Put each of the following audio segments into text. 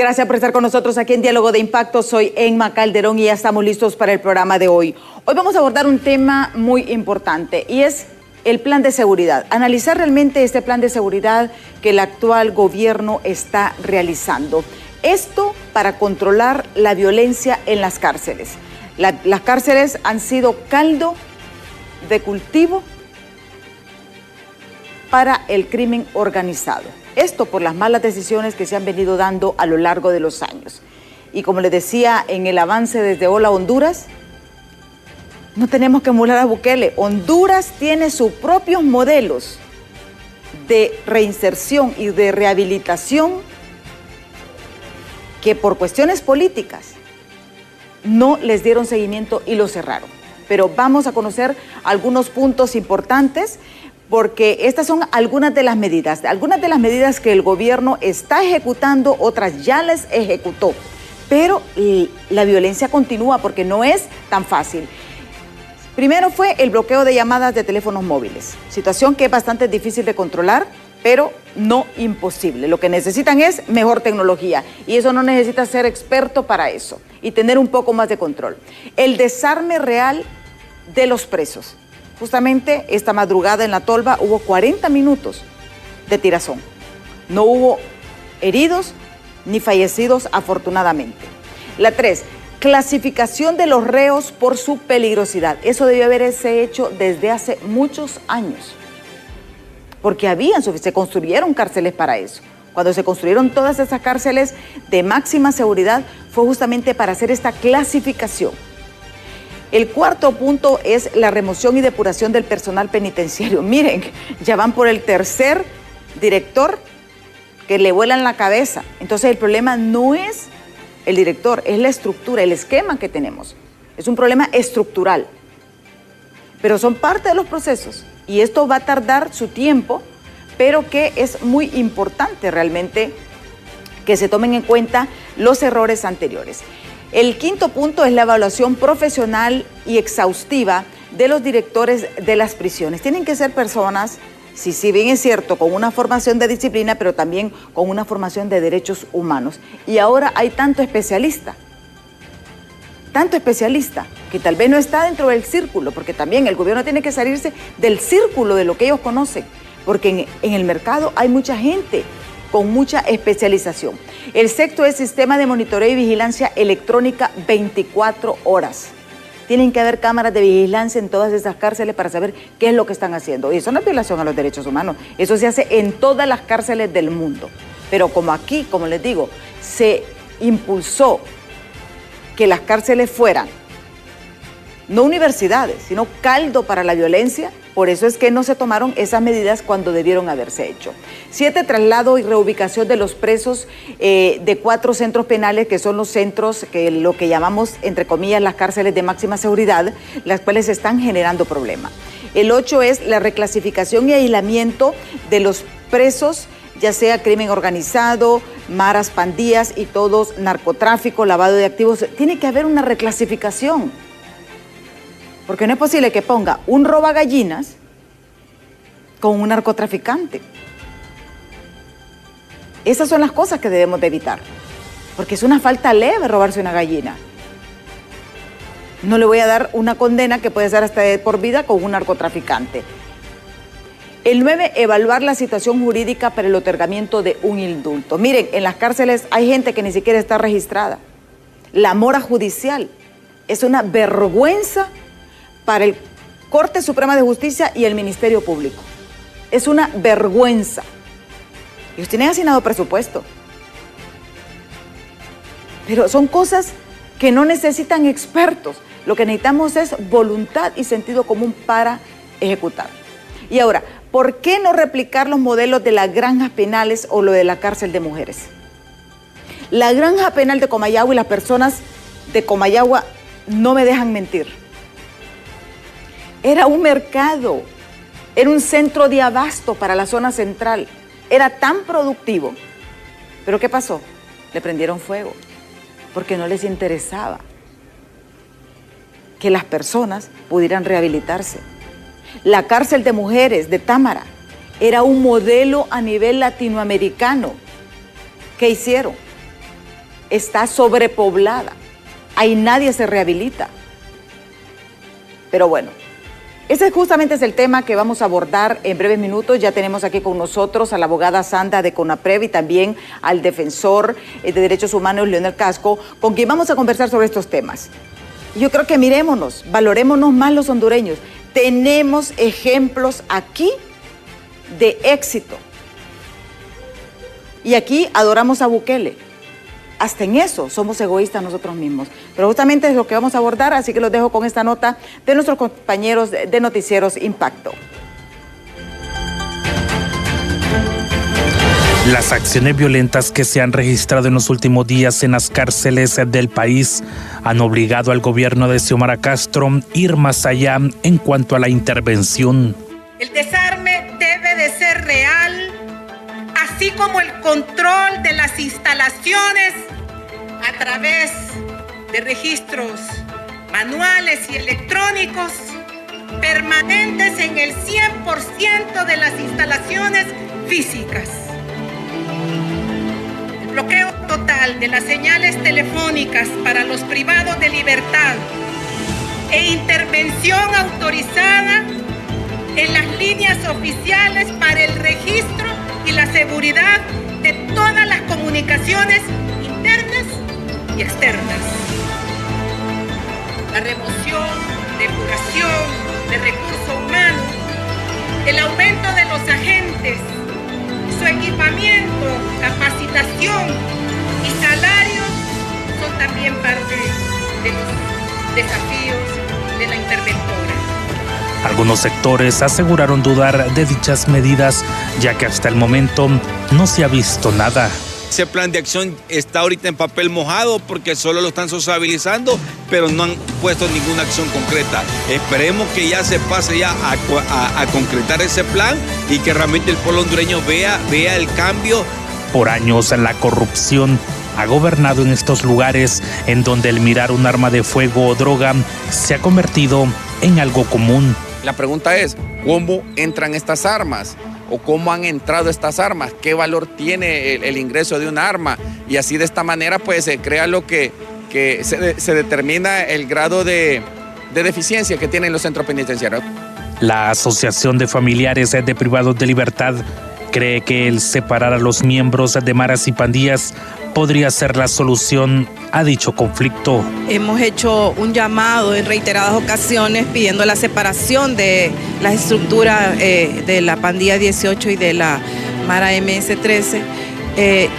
Gracias por estar con nosotros aquí en Diálogo de Impacto. Soy Emma Calderón y ya estamos listos para el programa de hoy. Hoy vamos a abordar un tema muy importante y es el plan de seguridad. Analizar realmente este plan de seguridad que el actual gobierno está realizando. Esto para controlar la violencia en las cárceles. Las cárceles han sido caldo de cultivo para el crimen organizado. Esto por las malas decisiones que se han venido dando a lo largo de los años. Y como les decía en el avance desde Hola Honduras, no tenemos que emular a Bukele. Honduras tiene sus propios modelos de reinserción y de rehabilitación que por cuestiones políticas no les dieron seguimiento y lo cerraron. Pero vamos a conocer algunos puntos importantes porque estas son algunas de las medidas que el gobierno está ejecutando, otras ya les ejecutó. Pero la violencia continúa porque no es tan fácil. Primero fue el bloqueo de llamadas de teléfonos móviles, situación que es bastante difícil de controlar, pero no imposible. Lo que necesitan es mejor tecnología y eso no necesita ser experto para eso y tener un poco más de control. El desarme real de los presos. Justamente esta madrugada en La Tolva hubo 40 minutos de tirazón. No hubo heridos ni fallecidos, afortunadamente. La 3, clasificación de los reos por su peligrosidad. Eso debió haberse hecho desde hace muchos años, porque se construyeron cárceles para eso. Cuando se construyeron todas esas cárceles de máxima seguridad, fue justamente para hacer esta clasificación. El cuarto punto es la remoción y depuración del personal penitenciario. Miren, ya van por el tercer director que le vuelan la cabeza. Entonces el problema no es el director, es la estructura, el esquema que tenemos. Es un problema estructural. Pero son parte de los procesos y esto va a tardar su tiempo, pero que es muy importante realmente que se tomen en cuenta los errores anteriores. El quinto punto es la evaluación profesional y exhaustiva de los directores de las prisiones. Tienen que ser personas, si bien es cierto, con una formación de disciplina, pero también con una formación de derechos humanos. Y ahora hay tanto especialista, que tal vez no está dentro del círculo, porque también el gobierno tiene que salirse del círculo de lo que ellos conocen, porque en el mercado hay mucha gente con mucha especialización. El sexto es sistema de monitoreo y vigilancia electrónica 24 horas. Tienen que haber cámaras de vigilancia en todas esas cárceles para saber qué es lo que están haciendo. Y eso no es violación a los derechos humanos. Eso se hace en todas las cárceles del mundo. Pero como aquí, como les digo, se impulsó que las cárceles fueran no universidades, sino caldo para la violencia. Por eso es que no se tomaron esas medidas cuando debieron haberse hecho. 7, traslado y reubicación de los presos de 4 centros penales, que son los centros, que lo que llamamos, entre comillas, las cárceles de máxima seguridad, las cuales están generando problemas. El 8 es la reclasificación y aislamiento de los presos, ya sea crimen organizado, maras, pandillas y todos, narcotráfico, lavado de activos. Tiene que haber una reclasificación. Porque no es posible que ponga un robagallinas con un narcotraficante. Esas son las cosas que debemos de evitar, porque es una falta leve robarse una gallina. No le voy a dar una condena que puede ser hasta de por vida con un narcotraficante. El 9, evaluar la situación jurídica para el otorgamiento de un indulto. Miren, en las cárceles hay gente que ni siquiera está registrada. La mora judicial es una vergüenza para el Corte Suprema de Justicia y el Ministerio Público. Es una vergüenza. Ellos tienen asignado presupuesto. Pero son cosas que no necesitan expertos. Lo que necesitamos es voluntad y sentido común para ejecutar. Y ahora, ¿por qué no replicar los modelos de las granjas penales o lo de la cárcel de mujeres? La granja penal de Comayagua y las personas de Comayagua no me dejan mentir. Era un mercado, era un centro de abasto para la zona central. Era tan productivo. ¿Pero qué pasó? Le prendieron fuego, porque no les interesaba que las personas pudieran rehabilitarse. La cárcel de mujeres de Támara era un modelo a nivel latinoamericano. ¿Qué hicieron? está sobrepoblada. Ahí nadie se rehabilita. Pero bueno, ese justamente es el tema que vamos a abordar en breves minutos. Ya tenemos aquí con nosotros a la abogada Sandra de CONAPREV y también al defensor de derechos humanos, Leonel Casco, con quien vamos a conversar sobre estos temas. Yo creo que mirémonos, valorémonos más los hondureños. Tenemos ejemplos aquí de éxito. Y aquí adoramos a Bukele. Hasta en eso somos egoístas nosotros mismos. Pero justamente es lo que vamos a abordar, así que los dejo con esta nota de nuestros compañeros de Noticieros Impacto. Las acciones violentas que se han registrado en los últimos días en las cárceles del país han obligado al gobierno de Xiomara Castro a ir más allá en cuanto a la intervención. El desarme debe de ser real, así como el control de las instalaciones a través de registros manuales y electrónicos permanentes en el 100% de las instalaciones físicas. El bloqueo total de las señales telefónicas para los privados de libertad e intervención autorizada en las líneas oficiales para el registro y la seguridad de todas las comunicaciones internas y externas. La remoción, depuración de recursos humanos, el aumento de los agentes, su equipamiento, capacitación y salarios son también parte de los desafíos de la interventora. Algunos sectores aseguraron dudar de dichas medidas, ya que hasta el momento no se ha visto nada. Ese plan de acción está ahorita en papel mojado porque solo lo están sociabilizando, pero no han puesto ninguna acción concreta. Esperemos que ya se pase ya a concretar ese plan y que realmente el pueblo hondureño vea el cambio. Por años la corrupción ha gobernado en estos lugares en donde el mirar un arma de fuego o droga se ha convertido en algo común. La pregunta es, ¿cómo entran estas armas? ¿O cómo han entrado estas armas? ¿Qué valor tiene el ingreso de un arma? Y así de esta manera pues se crea lo que se determina el grado de deficiencia que tienen los centros penitenciarios. La Asociación de Familiares de Privados de Libertad cree que el separar a los miembros de maras y pandillas podría ser la solución a dicho conflicto. Hemos hecho un llamado en reiteradas ocasiones pidiendo la separación de las estructuras de la pandilla 18 y de la Mara MS-13.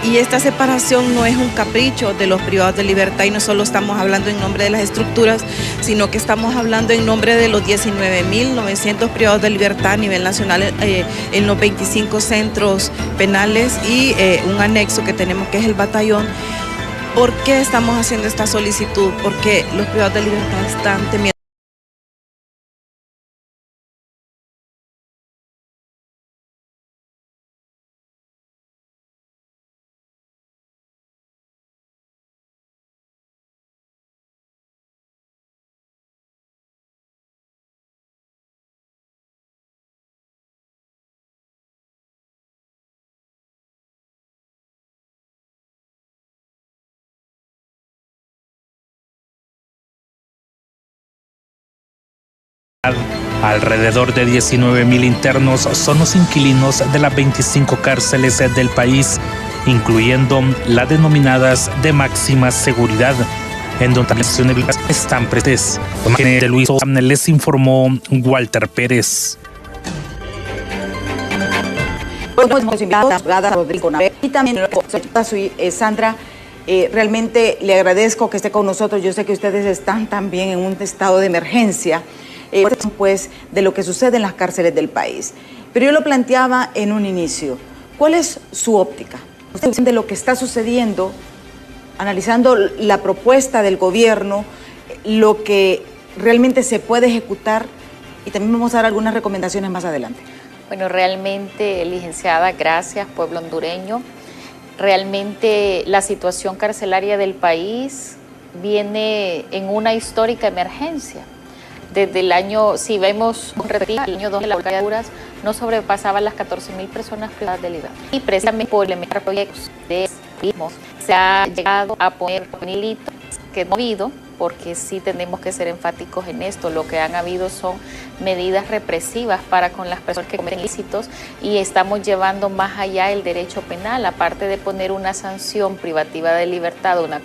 Y esta separación no es un capricho de los privados de libertad y no solo estamos hablando en nombre de las estructuras, sino que estamos hablando en nombre de los 19.900 privados de libertad a nivel nacional en los 25 centros penales y un anexo que tenemos que es el batallón. ¿Por qué estamos haciendo esta solicitud? Porque los privados de libertad están temiendo. Alrededor de 19,000 internos son los inquilinos de las 25 cárceles del país, incluyendo las denominadas de máxima seguridad, en donde las acciones están presentes. De Luis les informó Walter Pérez. Y también Sandra, realmente le agradezco que esté con nosotros. Yo sé que ustedes están también en un estado de emergencia. Pues de lo que sucede en las cárceles del país. Pero yo lo planteaba en un inicio. ¿Cuál es su óptica? Usted de lo que está sucediendo, analizando la propuesta del gobierno, lo que realmente se puede ejecutar, y también vamos a dar algunas recomendaciones más adelante. Bueno, realmente, licenciada, gracias, pueblo hondureño. Realmente la situación carcelaria del país viene en una histórica emergencia. Desde el año, si vemos un retiro, el año 2 de las Honduras no sobrepasaban las 14,000 personas privadas de libertad. Y precisamente por implementar proyectos de Se ha llegado a poner delitos que no ha habido, porque sí tenemos que ser enfáticos en esto. Lo que han habido son medidas represivas para con las personas que cometen ilícitos y estamos llevando más allá el derecho penal, aparte de poner una sanción privativa de libertad, una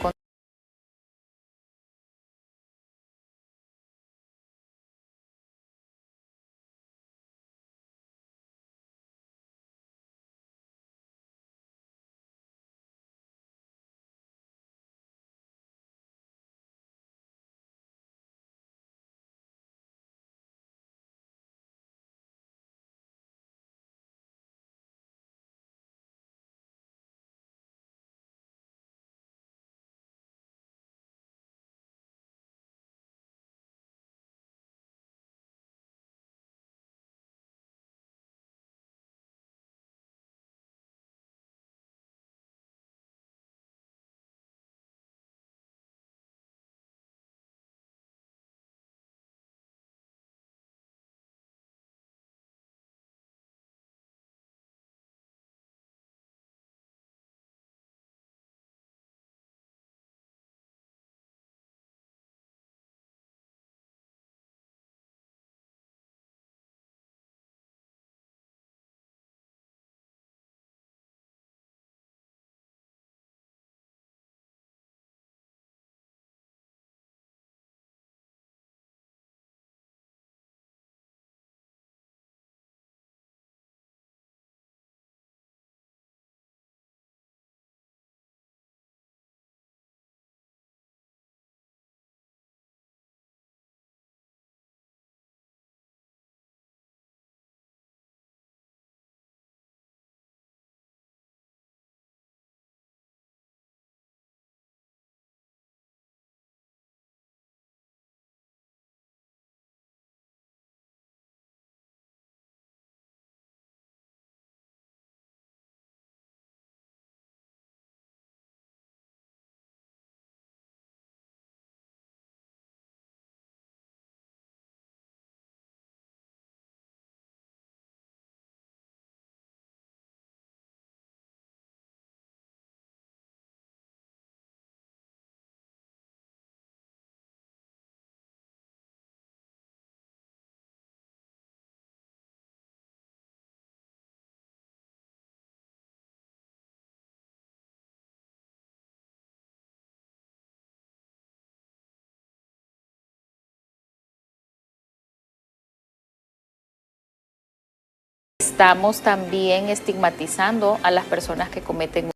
estamos también estigmatizando a las personas que cometen.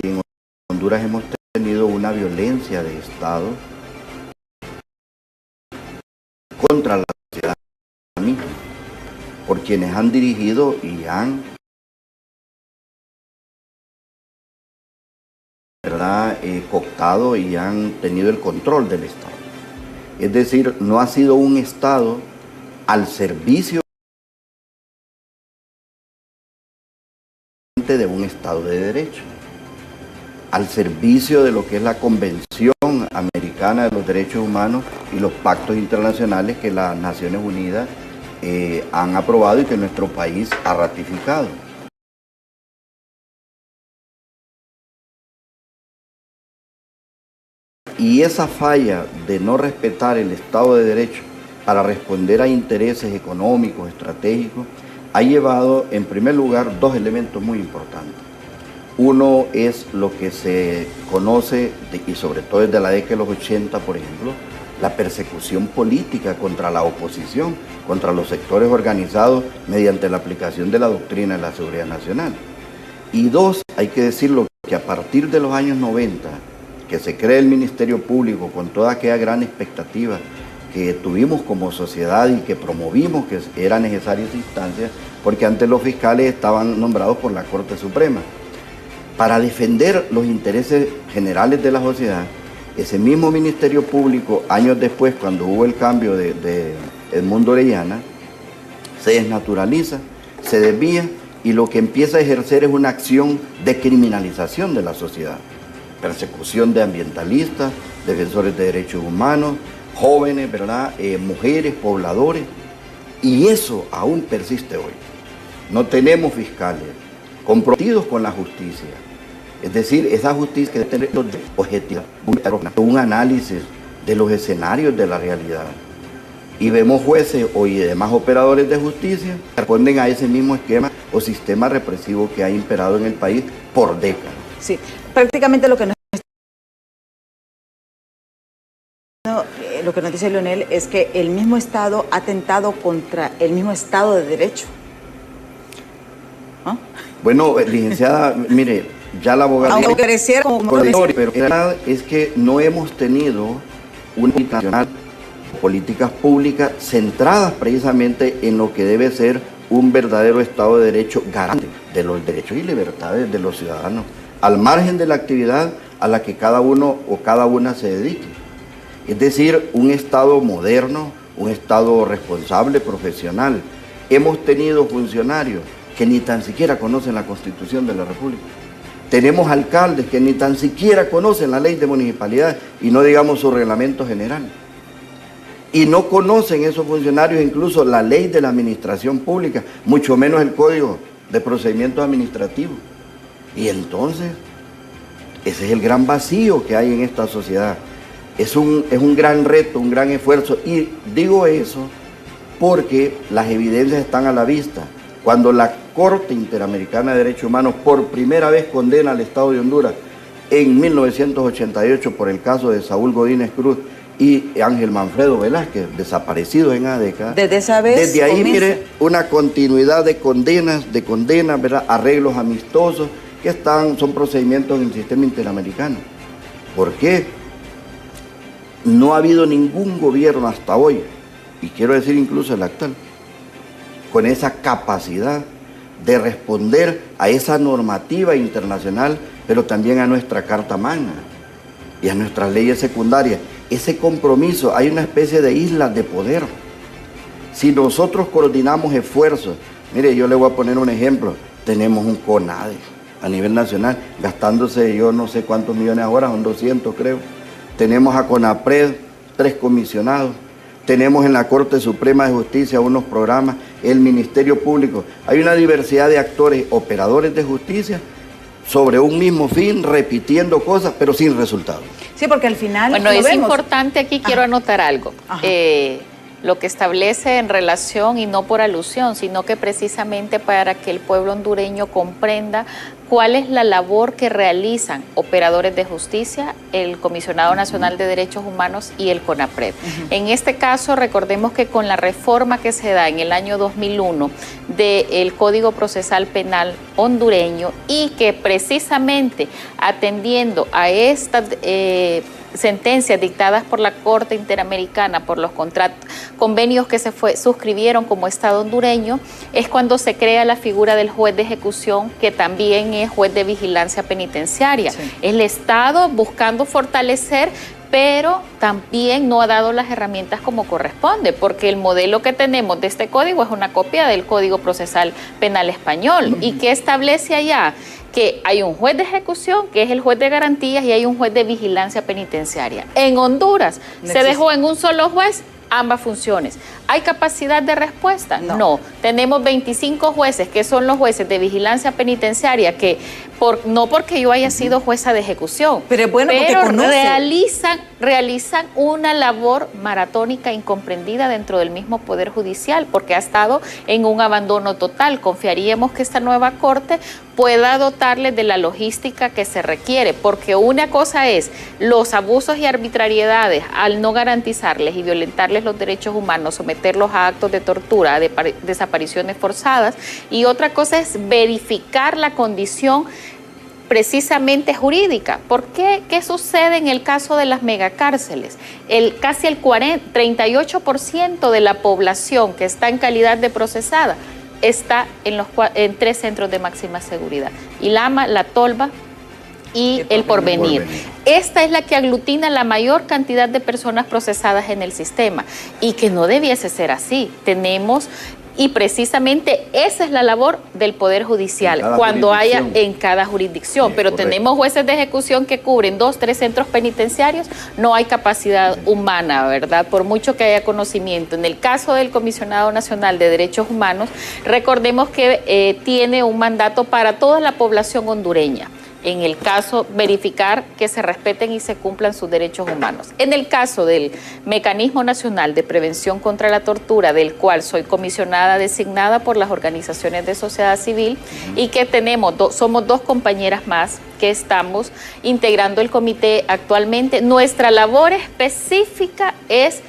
En Honduras hemos tenido una violencia de Estado contra la sociedad misma, por quienes han dirigido y han cooptado y han tenido el control del Estado. Es decir, no ha sido un Estado al servicio de un Estado de Derecho, al servicio de lo que es la Convención Americana de los Derechos Humanos y los pactos internacionales que las Naciones Unidas han aprobado y que nuestro país ha ratificado. Y esa falla de no respetar el Estado de Derecho para responder a intereses económicos, estratégicos, ha llevado en primer lugar dos elementos muy importantes. Uno es lo que se conoce, y sobre todo desde la década de los 80, por ejemplo, la persecución política contra la oposición, contra los sectores organizados mediante la aplicación de la doctrina de la seguridad nacional. Y dos, hay que decirlo, que a partir de los años 90, que se crea el Ministerio Público con toda aquella gran expectativa que tuvimos como sociedad y que promovimos que era necesaria esa instancia, porque antes los fiscales estaban nombrados por la Corte Suprema. Para defender los intereses generales de la sociedad, ese mismo Ministerio Público, años después, cuando hubo el cambio de Edmundo Orellana, se desnaturaliza, se desvía y lo que empieza a ejercer es una acción de criminalización de la sociedad. Persecución de ambientalistas, defensores de derechos humanos, jóvenes, ¿verdad? Mujeres, pobladores, y eso aún persiste hoy. no tenemos fiscales comprometidos con la justicia. Es decir, esa justicia que debe tener objetivos, un análisis de los escenarios de la realidad. Y vemos jueces y demás operadores de justicia que responden a ese mismo esquema o sistema represivo que ha imperado en el país por décadas. Sí, prácticamente lo que nos dice Leonel es que el mismo Estado ha atentado contra el mismo Estado de Derecho. ¿Ah? Bueno, licenciada, mire, ya la abogada... Aunque pareciera como... Pero la verdad es que no hemos tenido una nacional políticas públicas centradas precisamente en lo que debe ser un verdadero Estado de Derecho garante de los derechos y libertades de los ciudadanos, al margen de la actividad a la que cada uno o cada una se dedique. Es decir, un Estado moderno, un Estado responsable, profesional. Hemos tenido funcionarios que ni tan siquiera conocen la Constitución de la República. Tenemos alcaldes que ni tan siquiera conocen la ley de municipalidad y no digamos su reglamento general. Y no conocen esos funcionarios incluso la ley de la administración pública, mucho menos el Código de Procedimientos Administrativos. Y entonces, ese es el gran vacío que hay en esta sociedad. Es un gran reto, un gran esfuerzo. Y digo eso porque las evidencias están a la vista. Cuando la Corte Interamericana de Derechos Humanos por primera vez condena al Estado de Honduras en 1988 por el caso de Saúl Godínez Cruz y Ángel Manfredo Velázquez, desaparecidos en década. Desde esa vez desde ahí, mire, una continuidad de condenas, ¿verdad? Arreglos amistosos que son procedimientos en el sistema interamericano. ¿Por qué? No ha habido ningún gobierno hasta hoy, y quiero decir incluso el actual, con esa capacidad de responder a esa normativa internacional, pero también a nuestra Carta Magna y a nuestras leyes secundarias. Ese compromiso, hay una especie de islas de poder. Si nosotros coordinamos esfuerzos, mire, yo le voy a poner un ejemplo, tenemos un CONADE a nivel nacional, gastándose yo no sé cuántos millones ahora, son 200 creo. Tenemos a CONAPRED, 3 comisionados. Tenemos en la Corte Suprema de Justicia unos programas, el Ministerio Público. Hay una diversidad de actores, operadores de justicia, sobre un mismo fin, repitiendo cosas, pero sin resultados. Sí, porque al final... Bueno, es importante, aquí quiero anotar algo. Lo que establece en relación, y no por alusión, sino que precisamente para que el pueblo hondureño comprenda cuál es la labor que realizan operadores de justicia, el Comisionado Nacional de Derechos Humanos y el CONAPRED. En este caso, recordemos que con la reforma que se da en el año 2001 del Código Procesal Penal hondureño y que precisamente atendiendo a estas sentencias dictadas por la Corte Interamericana por los convenios que se suscribieron como Estado hondureño, es cuando se crea la figura del juez de ejecución, que también es juez de vigilancia penitenciaria. Sí. El Estado buscando fortalecer, pero también no ha dado las herramientas como corresponde, porque el modelo que tenemos de este código es una copia del Código Procesal Penal español. ¿Y qué establece allá? Que hay un juez de ejecución, que es el juez de garantías, y hay un juez de vigilancia penitenciaria. En Honduras se dejó en un solo juez ambas funciones. ¿Hay capacidad de respuesta? No. Tenemos 25 jueces, que son los jueces de vigilancia penitenciaria, que no porque yo haya sido jueza de ejecución, pero realizan una labor maratónica incomprendida dentro del mismo Poder Judicial, porque ha estado en un abandono total. Confiaríamos que esta nueva Corte pueda dotarles de la logística que se requiere, porque una cosa es los abusos y arbitrariedades al no garantizarles y violentarles los derechos humanos, someterlos a actos de tortura, a desapariciones forzadas, y otra cosa es verificar la condición precisamente jurídica. ¿Por qué? ¿Qué sucede en el caso de las megacárceles? Casi el 38% de la población que está en calidad de procesada está en 3 centros de máxima seguridad: Ilama, La Tolva y El Porvenir. Esta es la que aglutina la mayor cantidad de personas procesadas en el sistema, y que no debiese ser así. Tenemos Y precisamente esa es la labor del Poder Judicial, cuando haya en cada jurisdicción. Pero tenemos jueces de ejecución que cubren 2, 3 centros penitenciarios, no hay capacidad humana, ¿verdad? Por mucho que haya conocimiento. En el caso del Comisionado Nacional de Derechos Humanos, recordemos que tiene un mandato para toda la población hondureña. En el caso, verificar que se respeten y se cumplan sus derechos humanos. En el caso del Mecanismo Nacional de Prevención contra la Tortura, del cual soy comisionada designada por las organizaciones de sociedad civil y que somos 2 compañeras más que estamos integrando el comité actualmente, nuestra labor específica es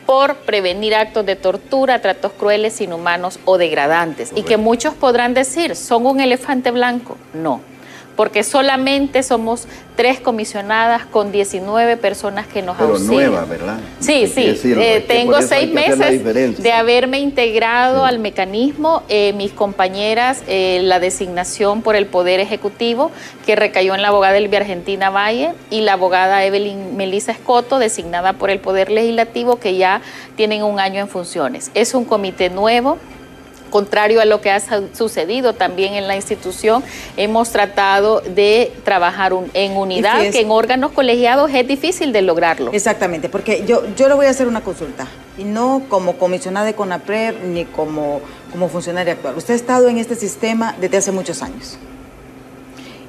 por prevenir actos de tortura, tratos crueles, inhumanos o degradantes. Y que muchos podrán decir, ¿son un elefante blanco? No. Porque solamente somos 3 comisionadas con 19 personas que nos auxilian. Pero nueva, ¿verdad? Sí, sí. Tengo 6 meses de haberme integrado al mecanismo. Mis compañeras, la designación por el Poder Ejecutivo, que recayó en la abogada Elvia Argentina Valle, y la abogada Evelyn Melissa Escoto, designada por el Poder Legislativo, que ya tienen 1 año en funciones. Es un comité nuevo. Contrario a lo que ha sucedido también en la institución, hemos tratado de trabajar en unidad, que en órganos colegiados es difícil de lograrlo. Exactamente, porque yo le voy a hacer una consulta, y no como comisionada de CONAPRED ni como funcionaria actual. Usted ha estado en este sistema desde hace muchos años.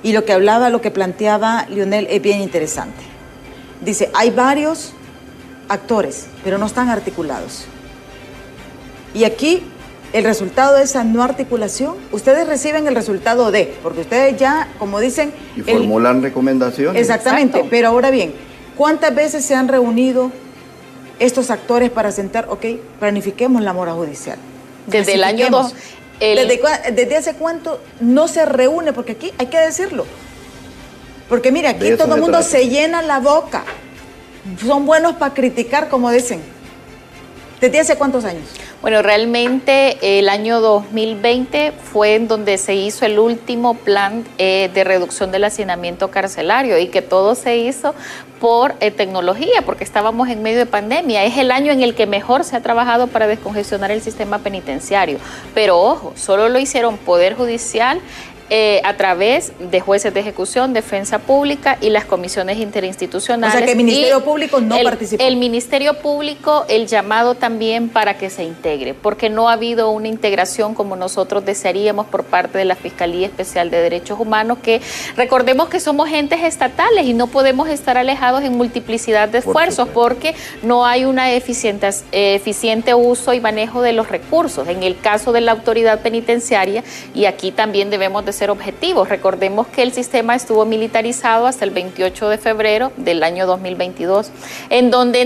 Y lo que planteaba Lionel es bien interesante. Dice, hay varios actores, pero no están articulados. Y aquí el resultado de esa no articulación, ustedes reciben el resultado porque ustedes ya, como dicen... Y formulan recomendaciones. Exactamente, pero ahora bien, ¿cuántas veces se han reunido estos actores para sentar, planifiquemos la mora judicial? Desde el año 2. ¿Desde hace cuánto no se reúne? Porque aquí hay que decirlo. Porque mira, aquí todo el mundo se llena la boca. Son buenos para criticar, como dicen. ¿Desde hace cuántos años? Bueno, realmente el año 2020 fue en donde se hizo el último plan de reducción del hacinamiento carcelario, y que todo se hizo por tecnología, porque estábamos en medio de pandemia. Es el año en el que mejor se ha trabajado para descongestionar el sistema penitenciario. Pero ojo, solo lo hicieron Poder Judicial, a través de jueces de ejecución, defensa pública y las comisiones interinstitucionales. O sea que el Ministerio Público no participó. El Ministerio Público, el llamado también para que se integre, porque no ha habido una integración como nosotros desearíamos por parte de la Fiscalía Especial de Derechos Humanos, que recordemos que somos entes estatales y no podemos estar alejados en multiplicidad de esfuerzos, porque no hay una eficiente uso y manejo de los recursos. En el caso de la autoridad penitenciaria, y aquí también debemos de ser objetivos. Recordemos que el sistema estuvo militarizado hasta el 28 de febrero del año 2022, en donde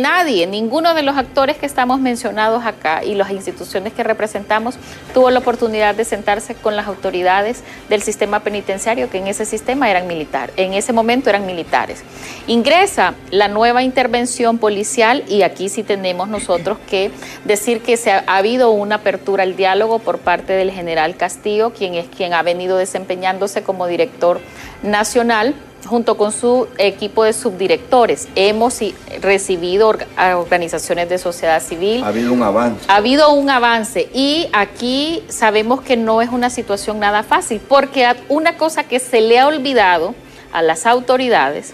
ninguno de los actores que estamos mencionados acá y las instituciones que representamos tuvo la oportunidad de sentarse con las autoridades del sistema penitenciario, que en ese sistema en ese momento eran militares. Ingresa la nueva intervención policial, y aquí sí tenemos nosotros que decir que ha habido una apertura al diálogo por parte del general Castillo, quien ha venido desempeñándose como director nacional junto con su equipo de subdirectores. Hemos recibido a organizaciones de sociedad civil. Ha habido un avance. Ha habido un avance, y aquí sabemos que no es una situación nada fácil, porque una cosa que se le ha olvidado a las autoridades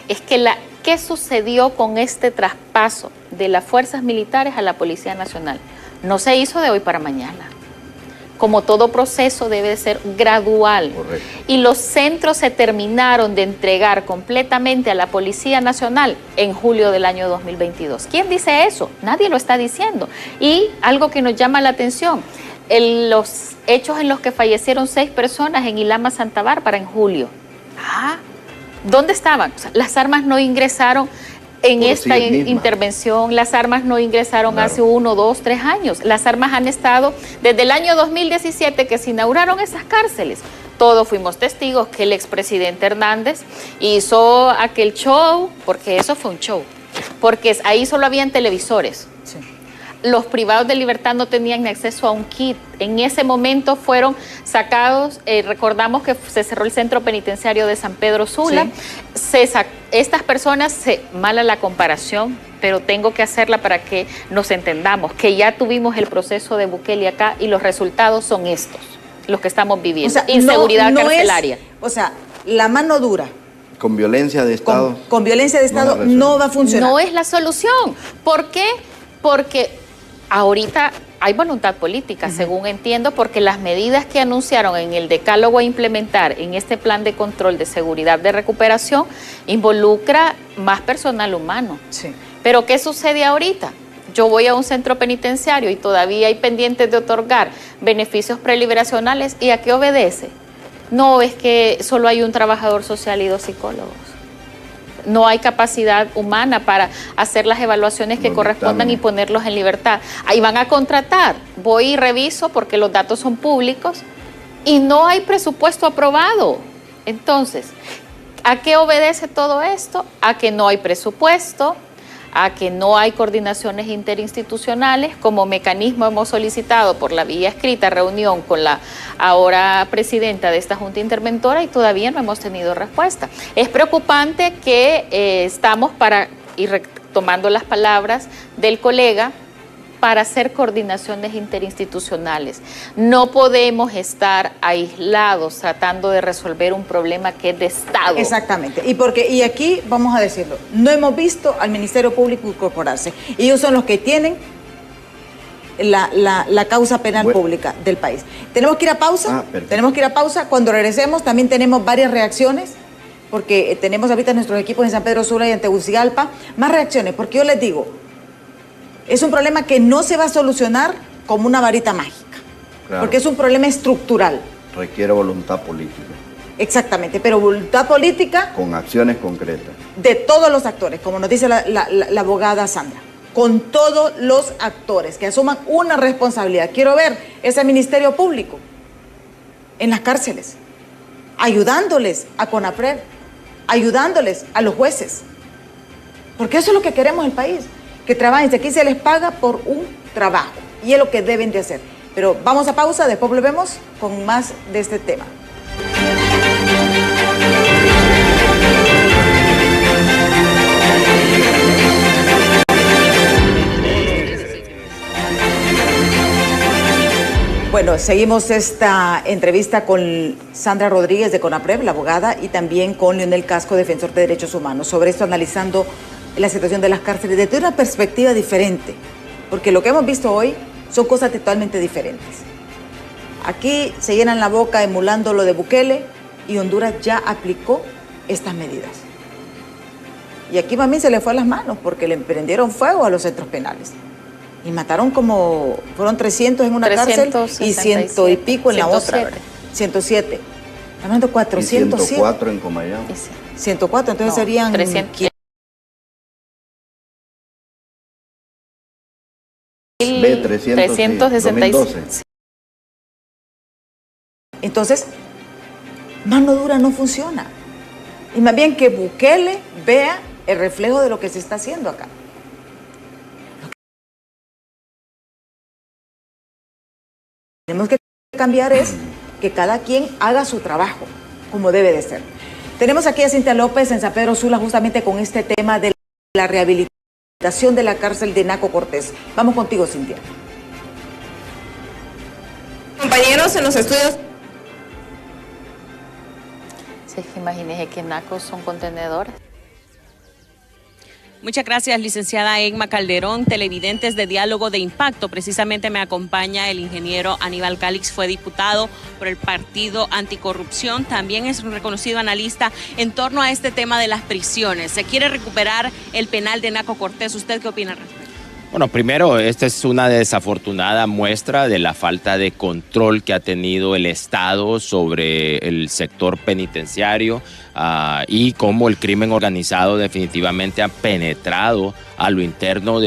es que ¿qué sucedió con este traspaso de las fuerzas militares a la Policía Nacional? No se hizo de hoy para mañana. Como todo proceso debe ser gradual. Correcto. Y los centros se terminaron de entregar completamente a la Policía Nacional en julio del año 2022. ¿Quién dice eso? Nadie lo está diciendo. Y algo que nos llama la atención, los hechos en los que fallecieron 6 personas en Ilama, Santa Bárbara, en julio. ¿Dónde estaban? O sea, las armas no ingresaron en esta intervención, las armas no ingresaron hace 1, 2, 3 años. Las armas han estado desde el año 2017 que se inauguraron esas cárceles. Todos fuimos testigos que el expresidente Hernández hizo aquel show, porque eso fue un show, porque ahí solo habían televisores. Sí. Los privados de libertad no tenían acceso a un kit. En ese momento fueron sacados, recordamos que se cerró el centro penitenciario de San Pedro Sula. Sí. Estas personas, mala la comparación, pero tengo que hacerla para que nos entendamos, que ya tuvimos el proceso de Bukele acá y los resultados son estos, los que estamos viviendo. O sea, inseguridad carcelaria. La mano dura. Con violencia de Estado. Con violencia de Estado no va a funcionar. No es la solución. ¿Por qué? Porque ahorita hay voluntad política, según entiendo, porque las medidas que anunciaron en el decálogo a implementar en este plan de control de seguridad de recuperación involucra más personal humano. Sí. Pero ¿qué sucede ahorita? Yo voy a un centro penitenciario y todavía hay pendientes de otorgar beneficios preliberacionales. ¿Y a qué obedece? No, es que solo hay un trabajador social y 2 psicólogos. No hay capacidad humana para hacer las evaluaciones que correspondan y ponerlos en libertad. Ahí van a contratar. Voy y reviso porque los datos son públicos y no hay presupuesto aprobado. Entonces, ¿a qué obedece todo esto? A que no hay presupuesto, a que no hay coordinaciones interinstitucionales. Como mecanismo hemos solicitado por la vía escrita reunión con la ahora presidenta de esta Junta Interventora y todavía no hemos tenido respuesta. Es preocupante que estamos y retomando las palabras del colega, para hacer coordinaciones interinstitucionales. No podemos estar aislados tratando de resolver un problema que es de Estado. Exactamente. Y aquí vamos a decirlo, no hemos visto al Ministerio Público incorporarse. Ellos son los que tienen la causa penal pública del país. Tenemos que ir a pausa. Tenemos que ir a pausa. Cuando regresemos también tenemos varias reacciones, porque tenemos ahorita nuestros equipos en San Pedro Sula y en Tegucigalpa. Más reacciones, porque yo les digo, es un problema que no se va a solucionar como una varita mágica, porque es un problema estructural. Requiere voluntad política. Exactamente, pero voluntad política... Con acciones concretas. De todos los actores, como nos dice la abogada Sandra, con todos los actores que asuman una responsabilidad. Quiero ver ese Ministerio Público en las cárceles, ayudándoles a CONAPRED, ayudándoles a los jueces, porque eso es lo que queremos en el país. Que trabajen, aquí se les paga por un trabajo y es lo que deben de hacer. Pero vamos a pausa, después volvemos con más de este tema. Bueno, seguimos esta entrevista con Sandra Rodríguez de CONAPRED, la abogada, y también con Leonel Casco, defensor de derechos humanos, sobre esto analizando la situación de las cárceles desde una perspectiva diferente, porque lo que hemos visto hoy son cosas totalmente diferentes. Aquí se llenan la boca emulando lo de Bukele y Honduras ya aplicó estas medidas. Y aquí también se le fue a las manos porque le prendieron fuego a los centros penales. Y mataron fueron 300 en una cárcel y 100 y pico en la otra. 107. Estamos hablando de 400. 104 en Comayagua. 104, entonces serían 300. B366. Entonces, mano dura no funciona. Y más bien que Bukele vea el reflejo de lo que se está haciendo acá. Lo que tenemos que cambiar es que cada quien haga su trabajo como debe de ser. Tenemos aquí a Cintia López en San Pedro Sula justamente con este tema de la rehabilitación de la cárcel de Naco Cortés. Vamos contigo, Cintia. Compañeros en los estudios. Sí, imagínese que Naco son contenedores. Muchas gracias, licenciada Egma Calderón. Televidentes de Diálogo de Impacto, precisamente me acompaña el ingeniero Aníbal Calix, fue diputado por el Partido Anticorrupción, también es un reconocido analista en torno a este tema de las prisiones. Se quiere recuperar el penal de Naco Cortés. ¿Usted qué opina al respecto? Bueno, primero, esta es una desafortunada muestra de la falta de control que ha tenido el Estado sobre el sector penitenciario y cómo el crimen organizado definitivamente ha penetrado a lo interno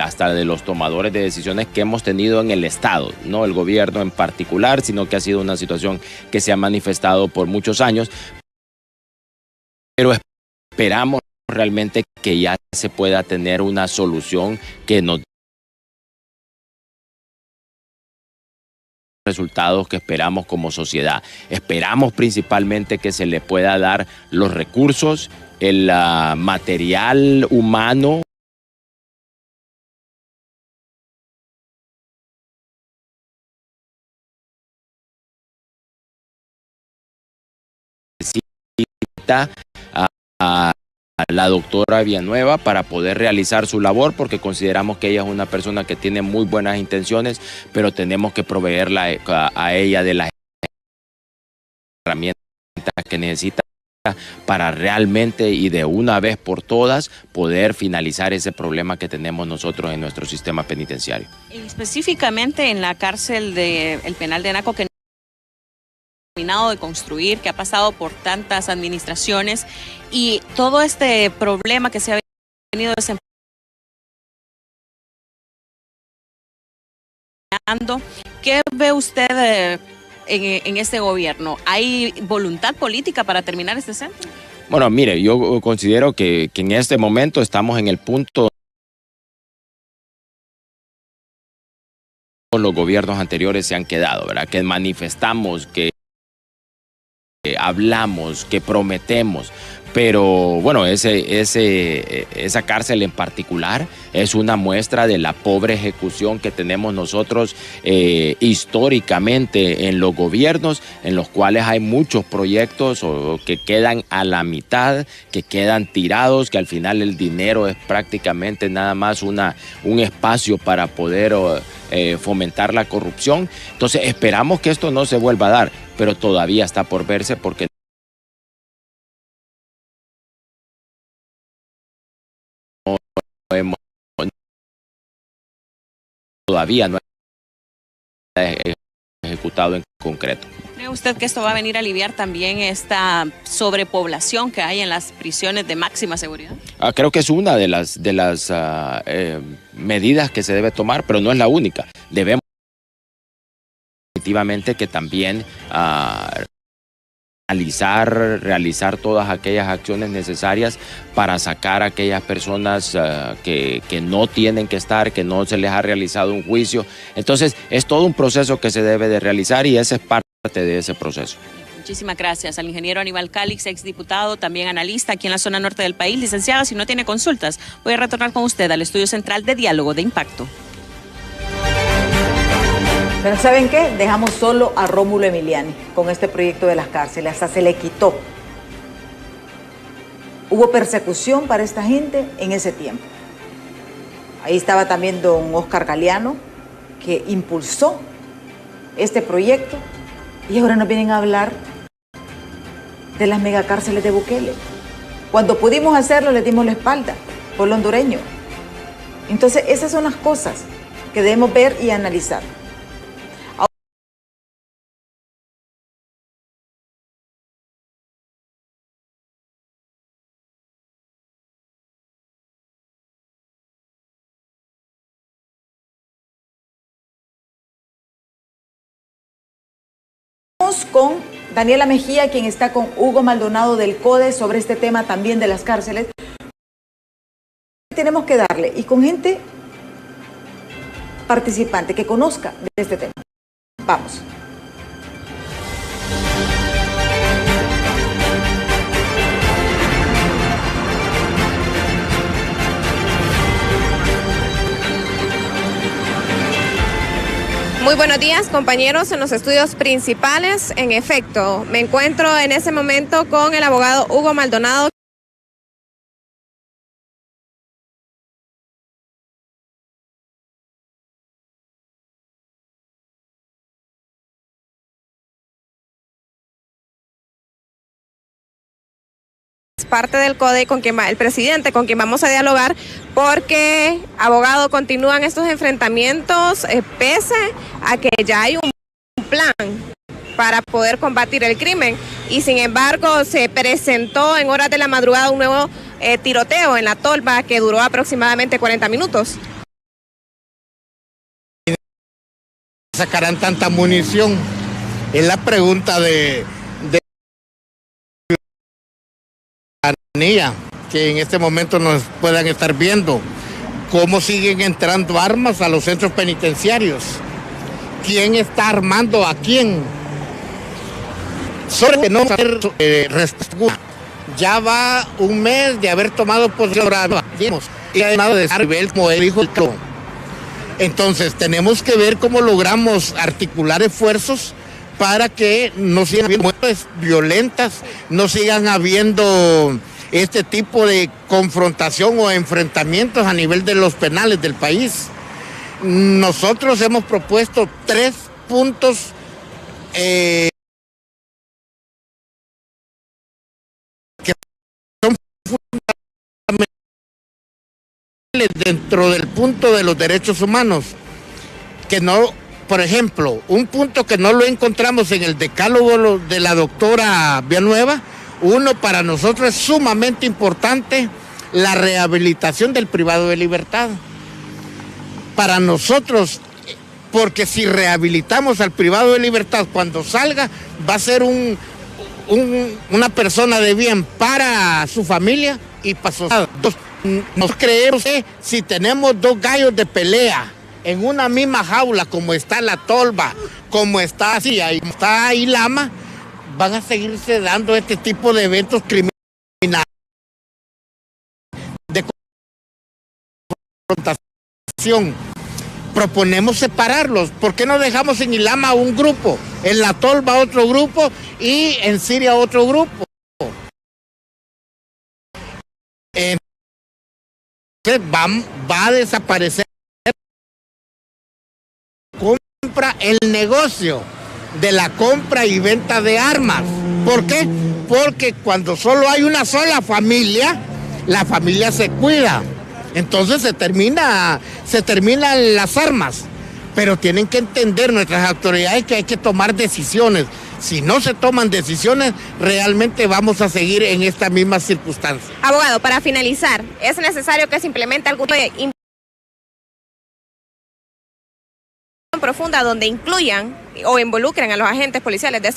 hasta de los tomadores de decisiones que hemos tenido en el Estado, no el gobierno en particular, sino que ha sido una situación que se ha manifestado por muchos años. Pero esperamos realmente que ya se pueda tener una solución que nos resultados que esperamos como sociedad. Esperamos principalmente que se le pueda dar los recursos, el material humano necesita a la doctora Villanueva para poder realizar su labor, porque consideramos que ella es una persona que tiene muy buenas intenciones, pero tenemos que proveerla a ella de las herramientas que necesita para realmente y de una vez por todas poder finalizar ese problema que tenemos nosotros en nuestro sistema penitenciario. Y específicamente en la cárcel del penal de Anaco, que terminado de construir, que ha pasado por tantas administraciones, y todo este problema que se ha venido desempeñando, ¿qué ve usted en este gobierno? ¿Hay voluntad política para terminar este centro? Bueno, mire, yo considero que en este momento estamos en el punto los gobiernos anteriores se han quedado, ¿verdad? Que manifestamos, que hablamos, que prometemos, pero bueno, esa cárcel en particular es una muestra de la pobre ejecución que tenemos nosotros históricamente en los gobiernos, en los cuales hay muchos proyectos que quedan a la mitad, que quedan tirados, que al final el dinero es prácticamente nada más un espacio para poder fomentar la corrupción. Entonces esperamos que esto no se vuelva a dar, pero todavía está por verse, porque todavía no ha ejecutado en concreto. ¿Cree usted que esto va a venir a aliviar también esta sobrepoblación que hay en las prisiones de máxima seguridad? Creo que es una de las medidas que se debe tomar, pero no es la única. Debemos definitivamente que también realizar todas aquellas acciones necesarias para sacar a aquellas personas que no tienen que estar, que no se les ha realizado un juicio. Entonces es todo un proceso que se debe de realizar y ese es parte de ese proceso. Muchísimas gracias al ingeniero Aníbal Calix, exdiputado, también analista aquí en la zona norte del país. Licenciada, si no tiene consultas, voy a retornar con usted al estudio central de Diálogo de Impacto. Pero ¿saben qué? Dejamos solo a Rómulo Emiliani con este proyecto de las cárceles, hasta se le quitó. Hubo persecución para esta gente en ese tiempo. Ahí estaba también don Oscar Galeano, que impulsó este proyecto, y ahora nos vienen a hablar de las megacárceles de Bukele. Cuando pudimos hacerlo, le dimos la espalda, pueblo hondureño. Entonces, esas son las cosas que debemos ver y analizar. Con Daniela Mejía, quien está con Hugo Maldonado del CODE sobre este tema también de las cárceles. Tenemos que darle, y con gente participante que conozca de este tema. Vamos. Muy buenos días, compañeros, en los estudios principales. En efecto, me encuentro en ese momento con el abogado Hugo Maldonado. Parte del CODE, el presidente con quien vamos a dialogar, porque, abogado, continúan estos enfrentamientos pese a que ya hay un plan para poder combatir el crimen, y sin embargo se presentó en horas de la madrugada un nuevo tiroteo en la tolva que duró aproximadamente 40 minutos. ¿Sacarán tanta munición? Es la pregunta de que en este momento nos puedan estar viendo. ¿Cómo siguen entrando armas a los centros penitenciarios? ¿Quién está armando a quién? Sobre no saber respuesta. Ya va un mes de haber tomado posición y además de nivel, como él dijo. Entonces tenemos que ver cómo logramos articular esfuerzos para que no sigan habiendo muertes violentas, no sigan habiendo este tipo de confrontación o enfrentamientos a nivel de los penales del país. Nosotros hemos propuesto 3 puntos que son fundamentales dentro del punto de los derechos humanos, que no, por ejemplo, un punto que no lo encontramos en el decálogo de la doctora Villanueva. Uno, para nosotros es sumamente importante la rehabilitación del privado de libertad. Para nosotros, porque si rehabilitamos al privado de libertad, cuando salga va a ser una persona de bien para su familia y para su sociedad. Nos creemos que si tenemos 2 gallos de pelea en una misma jaula, como está la tolva, como está así, ahí está Ilama, van a seguirse dando este tipo de eventos criminales, de confrontación. Proponemos separarlos. ¿Por qué no dejamos en Ilama un grupo, en la tolva otro grupo y en Siria otro grupo? Va a desaparecer el negocio de la compra y venta de armas. ¿Por qué? Porque cuando solo hay una sola familia, la familia se cuida. Entonces se terminan las armas. Pero tienen que entender nuestras autoridades que hay que tomar decisiones. Si no se toman decisiones, realmente vamos a seguir en esta misma circunstancia. Abogado, para finalizar, ¿es necesario que se implemente algún profunda donde incluyan o involucren a los agentes policiales de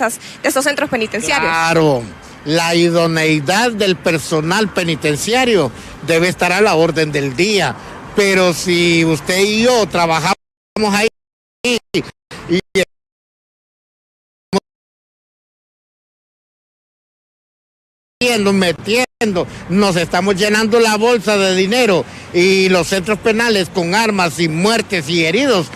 estos centros penitenciarios? Claro, la idoneidad del personal penitenciario debe estar a la orden del día, pero si usted y yo trabajamos ahí y metiendo, nos estamos llenando la bolsa de dinero y los centros penales con armas y muertes y heridos,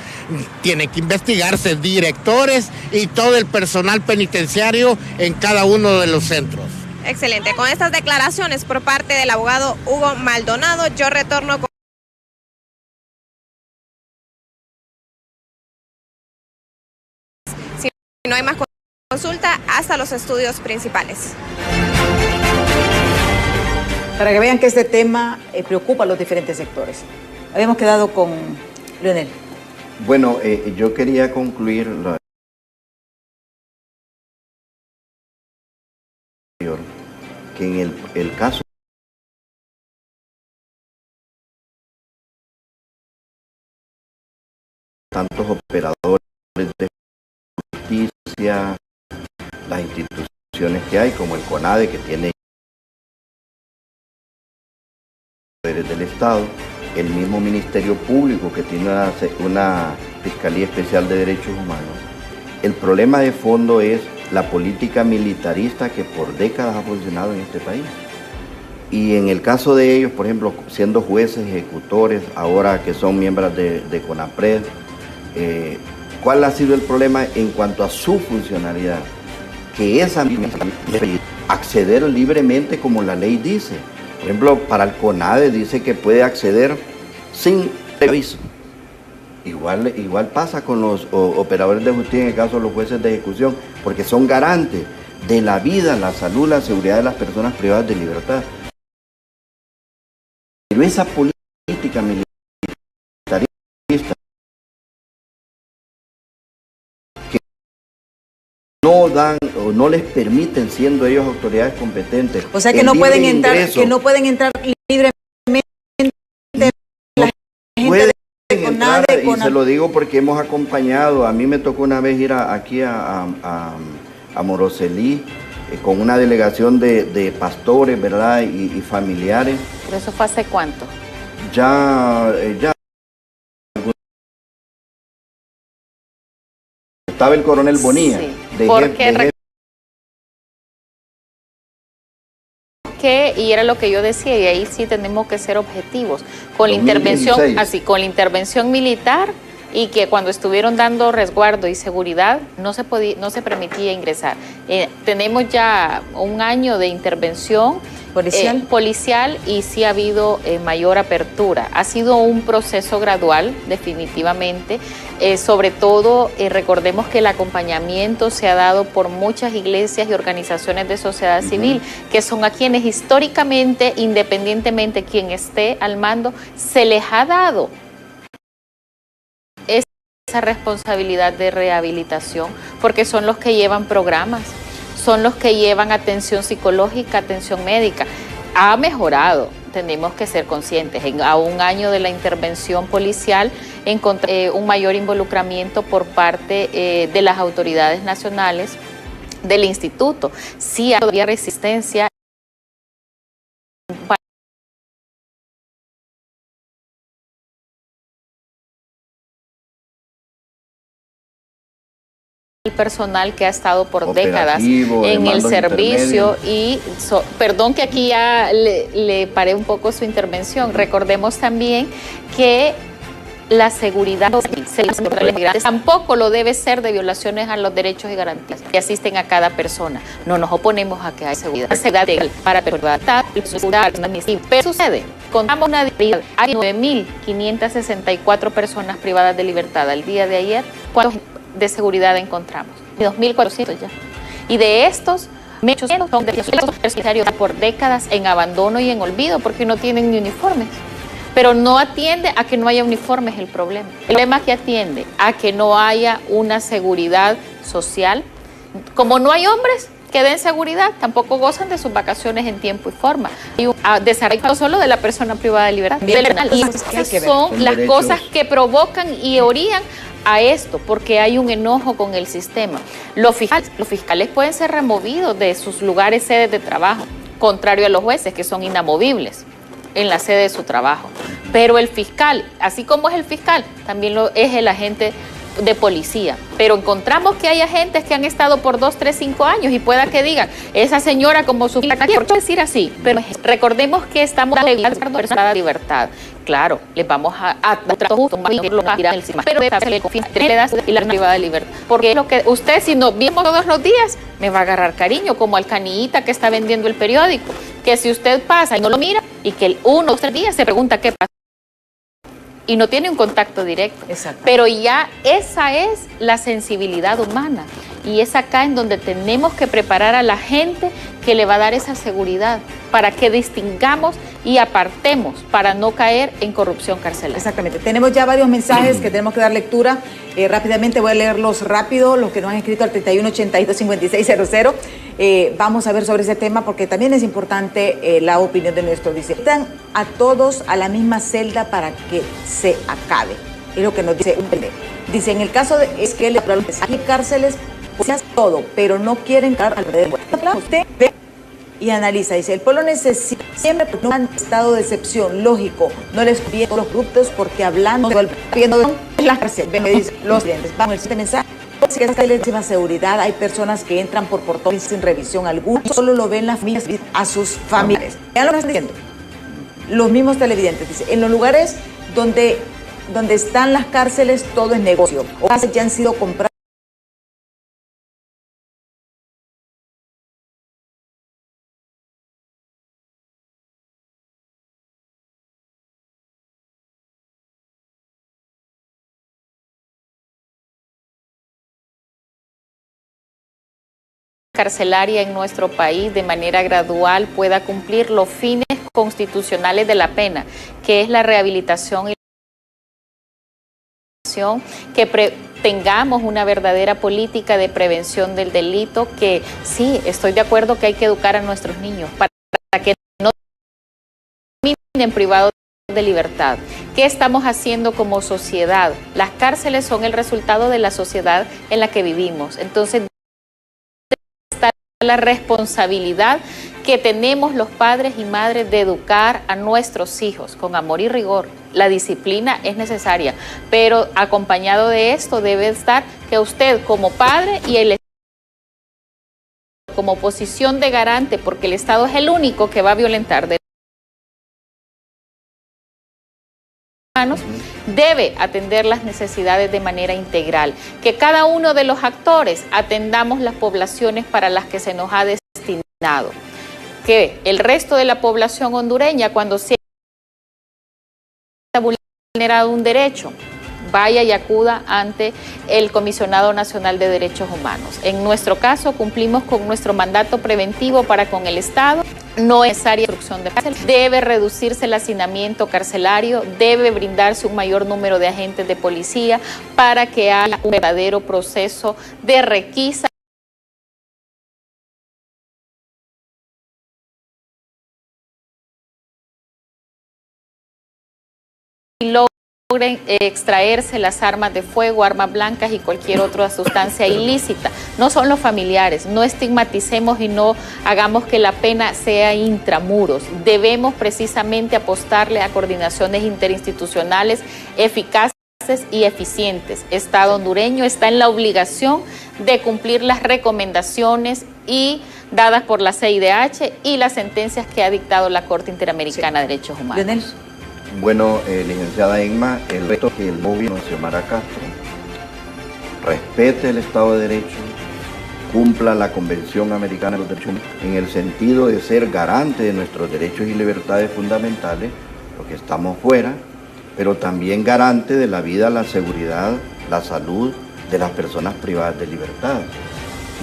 tienen que investigarse directores y todo el personal penitenciario en cada uno de los centros. Excelente. Con estas declaraciones por parte del abogado Hugo Maldonado, yo retorno con... Si no hay más consulta, hasta los estudios principales. Para que vean que este tema preocupa a los diferentes sectores. Habíamos quedado con Leonel. Bueno, yo quería concluir que en el caso tantos operadores de justicia, las instituciones que hay, como el CONADE, que tiene poderes del Estado, el mismo Ministerio Público, que tiene una Fiscalía Especial de Derechos Humanos. El problema de fondo es la política militarista que por décadas ha funcionado en este país. Y en el caso de ellos, por ejemplo, siendo jueces, ejecutores, ahora que son miembros de CONAPRED, ¿cuál ha sido el problema en cuanto a su funcionalidad? Que esa misma acceder libremente como la ley dice. Por ejemplo, para el CONADE dice que puede acceder sin aviso. Igual pasa con los operadores de justicia, en el caso de los jueces de ejecución, porque son garantes de la vida, la salud, la seguridad de las personas privadas de libertad. Pero esa política militarista que no dan o no les permiten, siendo ellos autoridades competentes. O sea que no pueden entrar, libremente la gente de CONADE. Y se lo digo porque hemos acompañado, a mí me tocó una vez ir aquí a Moroselí con una delegación de pastores, ¿verdad? Y familiares. ¿Pero eso fue hace cuánto? Ya estaba el coronel Bonilla. Sí, y era lo que yo decía, y ahí sí tenemos que ser objetivos. Con la intervención, 2016. así, con la intervención militar y que cuando estuvieron dando resguardo y seguridad no se permitía ingresar. Tenemos ya un año de intervención policial y sí ha habido mayor apertura. Ha sido un proceso gradual, definitivamente. Sobre todo, recordemos que el acompañamiento se ha dado por muchas iglesias y organizaciones de sociedad civil, que son a quienes históricamente, independientemente quien esté al mando, se les ha dado esa responsabilidad de rehabilitación, porque son los que llevan programas, son los que llevan atención psicológica, atención médica. Ha mejorado, tenemos que ser conscientes. A un año de la intervención policial encontré un mayor involucramiento por parte de las autoridades nacionales del instituto. Sí había resistencia el personal que ha estado por décadas en el servicio y perdón que aquí ya le paré un poco su intervención. Recordemos también que la seguridad tampoco lo debe ser de violaciones a los derechos y garantías que asisten a cada persona. No nos oponemos a que haya seguridad legal para privacidad, pero sucede, contamos una libertad, hay 9.564 personas privadas de libertad al día de ayer. ¿Cuántos de seguridad encontramos? 2.400 ya. Y de estos, muchos son de por décadas en abandono y en olvido porque no tienen ni uniformes. Pero no atiende a que no haya uniformes el problema. El problema es que atiende a que no haya una seguridad social. Como no hay hombres que den seguridad, tampoco gozan de sus vacaciones en tiempo y forma. Hay un desarrollo solo de la persona privada de libertad. Y esas son las cosas que provocan y orillan a esto, porque hay un enojo con el sistema. Los fiscales pueden ser removidos de sus lugares, sedes de trabajo, contrario a los jueces, que son inamovibles en la sede de su trabajo. Pero el fiscal, así como es el fiscal, también es el agente de policía. Pero encontramos que hay agentes que han estado por 2, 3, 5 años y pueda que digan, esa señora como su... ¿Por qué decir así? Pero recordemos que estamos en la libertad. Claro, les vamos a tratar justo, pero y la privada de libertad. Porque es lo que usted, si nos vemos todos los días, me va a agarrar cariño, como al canillita que está vendiendo el periódico, que si usted pasa y no lo mira, y que 1 o 3 días se pregunta qué pasa, y no tiene un contacto directo. Pero ya esa es la sensibilidad humana, y es acá en donde tenemos que preparar a la gente que le va a dar esa seguridad, para que distingamos y apartemos, para no caer en corrupción carcelaria. Exactamente. Tenemos ya varios mensajes que tenemos que dar lectura. Rápidamente voy a leerlos rápido, los que nos han escrito al 3182-5600. Vamos a ver sobre ese tema porque también es importante la opinión de nuestro. Dice, están a todos a la misma celda para que se acabe. Es lo que nos dice un pendejo. Dice, en el caso de es que hay cárceles, pues todo, pero no quieren dar alrededor. Usted ve y analiza, dice, el pueblo necesita siempre un estado de excepción, lógico, no les conviene a los corruptos porque hablando viendo la cárcel, los clientes, vamos, el siguiente mensaje, que es la seguridad, hay personas que entran por portones sin revisión alguna, solo lo ven las familias a sus familiares. Ya lo están diciendo, los mismos televidentes, dice, en los lugares donde están las cárceles todo es negocio, o cárceles ya han sido compradas. Carcelaria en nuestro país de manera gradual pueda cumplir los fines constitucionales de la pena, que es la rehabilitación y la que tengamos una verdadera política de prevención del delito, que sí, estoy de acuerdo que hay que educar a nuestros niños para que no terminen privados de libertad. ¿Qué estamos haciendo como sociedad? Las cárceles son el resultado de la sociedad en la que vivimos. Entonces, la responsabilidad que tenemos los padres y madres de educar a nuestros hijos con amor y rigor. La disciplina es necesaria, pero acompañado de esto debe estar que usted como padre y el como posición de garante, porque el Estado es el único que va a violentar derechos humanos, debe atender las necesidades de manera integral, que cada uno de los actores atendamos las poblaciones para las que se nos ha destinado, que el resto de la población hondureña, cuando sea vulnerado un derecho, vaya y acuda ante el Comisionado Nacional de Derechos Humanos. En nuestro caso, cumplimos con nuestro mandato preventivo para con el Estado. No es necesaria instrucción de cárcel, debe reducirse el hacinamiento carcelario, debe brindarse un mayor número de agentes de policía para que haya un verdadero proceso de requisa y logren extraerse las armas de fuego, armas blancas y cualquier otra sustancia ilícita. No son los familiares, no estigmaticemos y no hagamos que la pena sea intramuros. Debemos precisamente apostarle a coordinaciones interinstitucionales eficaces y eficientes. Estado hondureño está en la obligación de cumplir las recomendaciones y dadas por la CIDH y las sentencias que ha dictado la Corte Interamericana de Derechos Humanos. Leonel. Bueno, licenciada Emma, el reto que el gobierno de Xiomara Castro respete el Estado de Derecho, cumpla la Convención Americana de los Derechos Humanos en el sentido de ser garante de nuestros derechos y libertades fundamentales, porque estamos fuera, pero también garante de la vida, la seguridad, la salud de las personas privadas de libertad.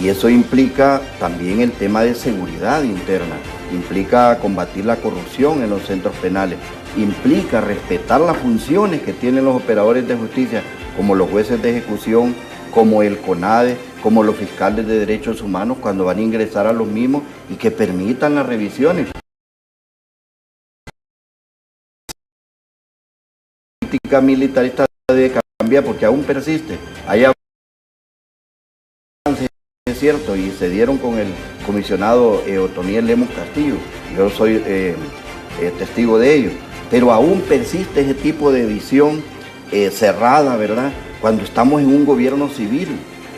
Y eso implica también el tema de seguridad interna, implica combatir la corrupción en los centros penales, implica respetar las funciones que tienen los operadores de justicia, como los jueces de ejecución, como el CONADE, como los fiscales de derechos humanos cuando van a ingresar a los mismos y que permitan las revisiones. La política militarista debe cambiar porque aún persiste. Hay avances, es cierto, y se dieron con el comisionado Otoniel Lemos Castillo. Yo soy testigo de ello. Pero aún persiste ese tipo de visión cerrada, ¿verdad? Cuando estamos en un gobierno civil,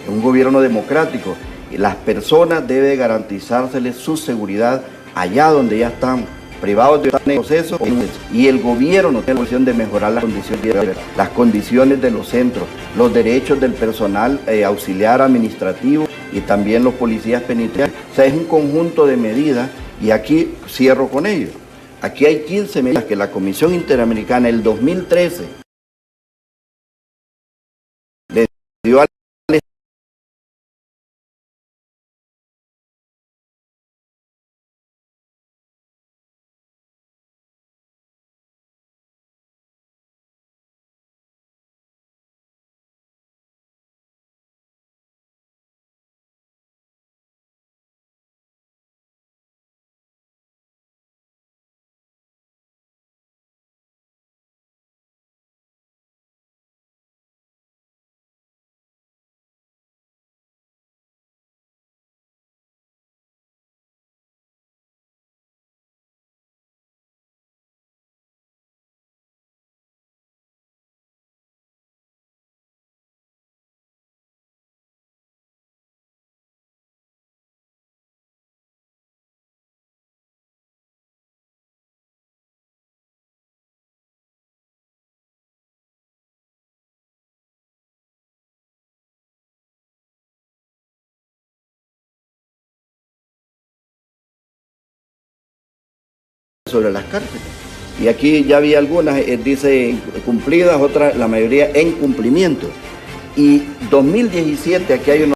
en un gobierno democrático, y las personas deben garantizárseles su seguridad allá donde ya están privados de proceso, y el gobierno tiene la obligación de mejorar las condiciones de los centros, los derechos del personal auxiliar administrativo y también los policías penitenciarios. O sea, es un conjunto de medidas y aquí cierro con ello. Aquí hay 15 medidas que la Comisión Interamericana el 2013 le dio al sobre las cárceles. Y aquí ya vi algunas, dice cumplidas, otras, la mayoría en cumplimiento. Y 2017, aquí hay una